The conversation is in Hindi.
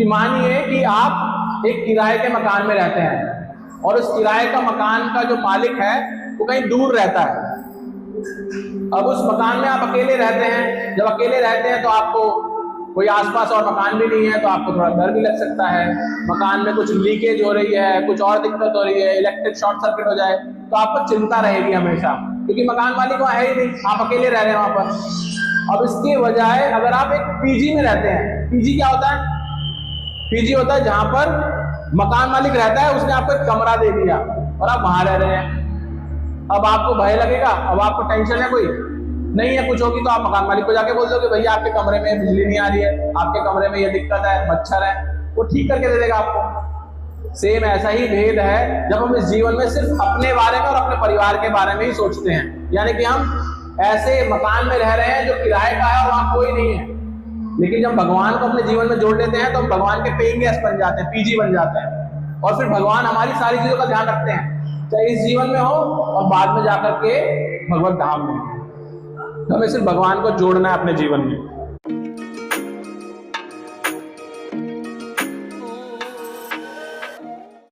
कि मानिए कि आप एक किराए के मकान में रहते हैं और उस किराए का मकान का जो मालिक है वो कहीं दूर रहता है। अब उस मकान में आप अकेले रहते हैं। जब अकेले रहते हैं तो आपको कोई आसपास और मकान भी नहीं है, तो आपको थोड़ा डर भी लग सकता है। मकान में कुछ लीकेज हो रही है, कुछ और दिक्कत हो रही है, इलेक्ट्रिक शॉर्ट सर्किट हो जाए तो आपको चिंता रहेगी हमेशा, क्योंकि मकान मालिक वहाँ है ही नहीं, आप अकेले रह रहे हैं वहां पर। अब इसके बजाय अगर आप एक पीजी में रहते हैं, पीजी क्या होता है? पीजी होता है जहां पर मकान मालिक रहता है, उसने आपको एक कमरा दे दिया और आप वहां रह रहे हैं। अब आपको भय लगेगा, अब आपको टेंशन है कोई नहीं है, कुछ होगी तो आप मकान मालिक को जाके बोल दो कि भैया आपके कमरे में बिजली नहीं आ रही है, आपके कमरे में ये दिक्कत है, मच्छर है, वो ठीक करके दे देगा आपको। सेम ऐसा ही भेद है जब हम इस जीवन में सिर्फ अपने बारे में और अपने परिवार के बारे में ही सोचते हैं, यानी कि हम ऐसे मकान में रह रहे हैं जो किराए का है और वहां कोई नहीं है। लेकिन जब भगवान को अपने जीवन में जोड़ लेते हैं तो हम भगवान के पेइंग गेस्ट बन जाते हैं, पीजी बन जाते हैं, और फिर भगवान हमारी सारी चीजों का ध्यान रखते हैं, चाहे इस जीवन में हो और बाद में जाकर के भगवत धाम में। तो हमें सिर्फ भगवान को जोड़ना है अपने जीवन में।